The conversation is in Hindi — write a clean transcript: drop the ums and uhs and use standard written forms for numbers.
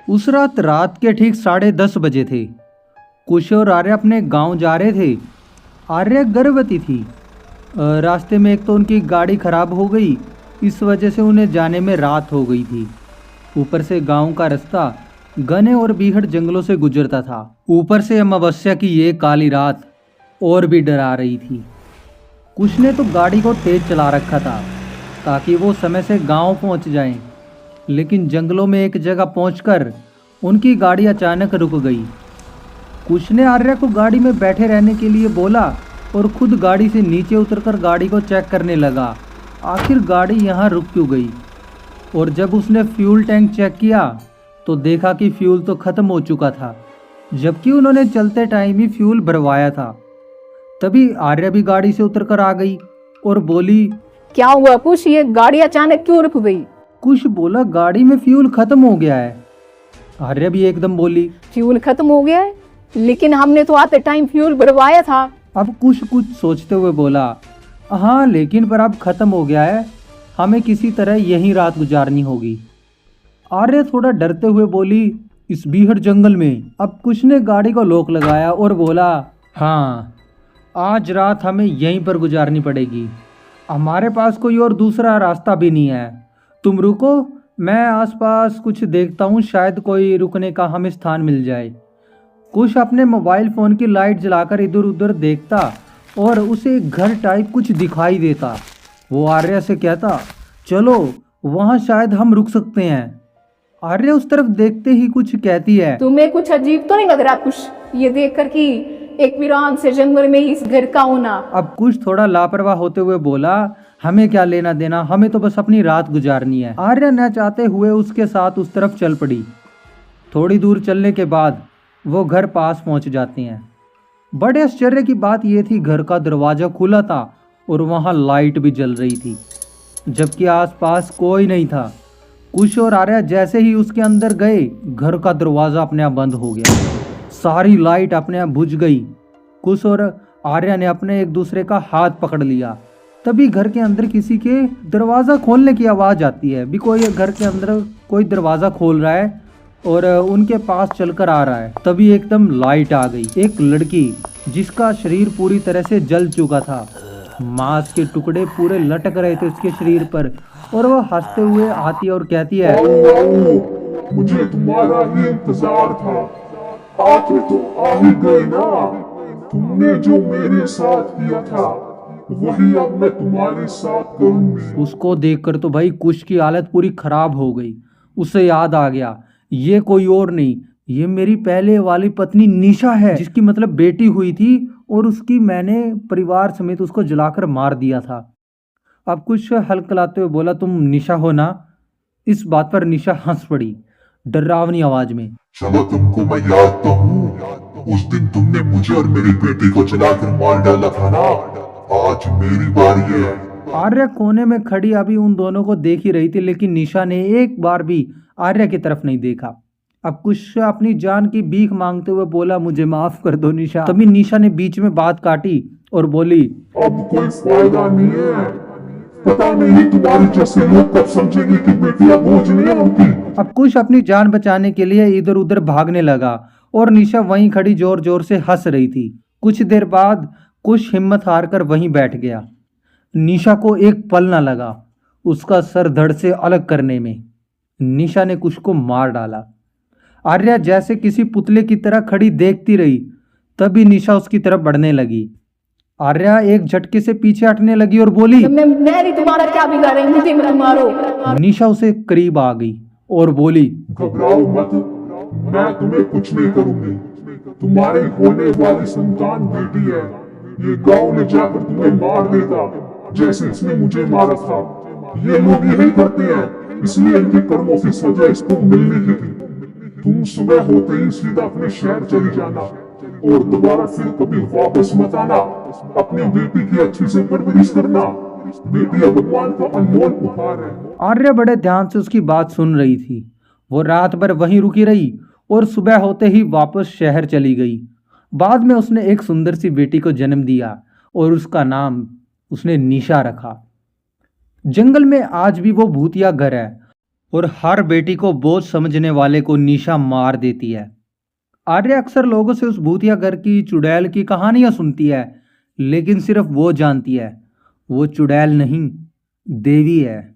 उस रात के ठीक 10:30 थे। कुश और आर्य अपने गांव जा रहे थे। आर्य गर्भवती थी। रास्ते में एक तो उनकी गाड़ी खराब हो गई, इस वजह से उन्हें जाने में रात हो गई थी। ऊपर से गांव का रास्ता घने और बीहड़ जंगलों से गुजरता था। ऊपर से अमावस्या की ये काली रात और भी डरा रही थी। कुश ने तो गाड़ी को तेज चला रखा था ताकि वो समय से गांव पहुंच जाएं। लेकिन जंगलों में एक जगह पहुंचकर उनकी गाड़ी अचानक रुक गई। कुश ने आर्या को गाड़ी में बैठे रहने के लिए बोला और खुद गाड़ी से नीचे उतरकर गाड़ी को चेक करने लगा। आखिर गाड़ी यहाँ रुक क्यों गई? और जब उसने फ्यूल टैंक चेक किया तो देखा कि फ्यूल तो ख़त्म हो चुका था, जबकि उन्होंने चलते टाइम ही फ्यूल भरवाया था। तभी आर्या भी गाड़ी से उतरकर आ गई और बोली, क्या हुआ कुश, ये गाड़ी अचानक क्यों रुक गई? कुश बोला, गाड़ी में फ्यूल खत्म हो गया है। आर्या भी एकदम बोली, फ्यूल खत्म हो गया है? लेकिन हमने तो आते टाइम फ्यूल भरवाया था। अब कुश कुछ सोचते हुए बोला, हाँ लेकिन पर अब खत्म हो गया है, हमें किसी तरह यहीं रात गुजारनी होगी। आर्य थोड़ा डरते हुए बोली, इस बीहड़ जंगल में? अब कुश ने गाड़ी को लॉक लगाया और बोला, हाँ आज रात हमें यहीं पर गुजारनी पड़ेगी, हमारे पास कोई और दूसरा रास्ता भी नहीं है। तुम रुको, मैं आसपास कुछ देखता हूँ, शायद कोई रुकने का हमें स्थान मिल जाए। कुश अपने मोबाइल फ़ोन की लाइट जलाकर इधर उधर देखता और उसे घर टाइप कुछ दिखाई देता। वो आर्या से कहता, चलो वहाँ शायद हम रुक सकते हैं। आर्या उस तरफ देखते ही कुछ कहती है, तुम्हें कुछ अजीब तो नहीं लग रहा कुश, ये देखकर कि एक वीरान से जंगल में इस घर का होना? अब कुछ थोड़ा लापरवाह होते हुए बोला, हमें क्या लेना देना, हमें तो बस अपनी रात गुजारनी है। आर्या न चाहते हुए उसके साथ उस तरफ चल पड़ी। थोड़ी दूर चलने के बाद वो घर पास पहुंच जाते हैं। बड़े आश्चर्य की बात यह थी, घर का दरवाज़ा खुला था और वहाँ लाइट भी जल रही थी, जबकि आसपास कोई नहीं था। कुश और आर्या जैसे ही उसके अंदर गए, घर का दरवाज़ा अपने आप बंद हो गया, सारी लाइट अपने आप बुझ गई। कुश और आर्या ने अपने एक दूसरे का हाथ पकड़ लिया। तभी घर के अंदर किसी के दरवाज़ा खोलने की आवाज़ आती है। भी कोई घर के अंदर कोई दरवाज़ा खोल रहा है और उनके पास चलकर आ रहा है। तभी एकदम लाइट आ गई। एक लड़की जिसका शरीर पूरी तरह से जल चुका था, मांस के टुकड़े पूरे लटक रहे थे उसके शरीर पर, और वह हंसते हुए आती और कहती है, मुझे तुम्हारा ही इंतजार था, आखिर तुम आ ही गए ना। तुमने जो मेरे साथ किया था वही अब मैं तुम्हारे साथ करूंगी। उसको देखकर तो भाई कुश की हालत पूरी खराब हो गई। उसे याद आ गया, ये कोई और नहीं, ये मेरी पहले वाली पत्नी निशा है, जिसकी मतलब बेटी हुई थी और उसकी मैंने परिवार समेत उसको जलाकर मार दिया था। अब कुछ हल्कलाते हुए बोला, तुम निशा हो ना? इस बात पर निशा हंस पड़ी डरावनी आवाज में। चलो तुमको मैं याद तो हूँ, उस दिन तुमने मुझे और मेरी बेटी को जलाकर मार डाला था ना, आज मेरी बारी है। आर्या कोने में खड़ी अभी उन दोनों को देख ही रही थी, लेकिन निशा ने एक बार भी आर्या की तरफ नहीं देखा। अब कुछ अपनी जान की भीख मांगते हुए बोला, मुझे माफ कर दो निशा। तभी निशा ने बीच में बात काटी और बोली, अब कोई फायदा नहीं है, पता नहीं तुम्हारे जैसे लोग कब समझेंगे कि बेटियां बोझ नहीं होती। अब कुछ अपनी जान बचाने के लिए इधर उधर भागने लगा और निशा वहीं खड़ी जोर जोर से हंस रही थी। कुछ देर बाद कुछ हिम्मत हारकर वहीं बैठ गया। निशा को एक पल न लगा उसका सर धड़ से अलग करने में। निशा ने कुछ को मार डाला। आर्या जैसे किसी पुतले की तरह खड़ी देखती रही। तभी निशा उसकी तरफ बढ़ने लगी। आर्या एक झटके से पीछे हटने लगी और बोली, मैं नहीं तुम्हारा क्या बिगाड़ रही, मुझे मत मारो। निशा उसे करीब आ गई और बोली, घबराओ मत, मैं तुम्हें कुछ नहीं करूंगी। तुम्हारे होने वाली संतान बेटी है, ये गांव ले जाकर तुम्हें मार देगा जैसे इसने मुझे मारा था। ये लोग यही करते हैं, इसलिए इनके कर्मों की सजा इसको मिलनी ही थी। तुम सुबह होते ही सीधा अपने शहर चली जाना और दोबारा फिर कभी वापस मत आना। अपनी बेटी की अच्छी से परवरिश करना, बेटियां भगवान का अनमोल उपहार है। आर्या बड़े ध्यान से उसकी बात सुन रही थी। वो रात भर वहीं रुकी रही और सुबह होते ही वापस शहर चली गई। बाद में उसने एक सुंदर सी बेटी को जन्म दिया और उसका नाम उसने निशा रखा। जंगल में आज भी वो भूतिया घर है और हर बेटी को बोझ समझने वाले को निशा मार देती है। आर्या अक्सर लोगों से उस भूतिया घर की चुड़ैल की कहानियां सुनती है, लेकिन सिर्फ वो जानती है वो चुड़ैल नहीं, देवी है।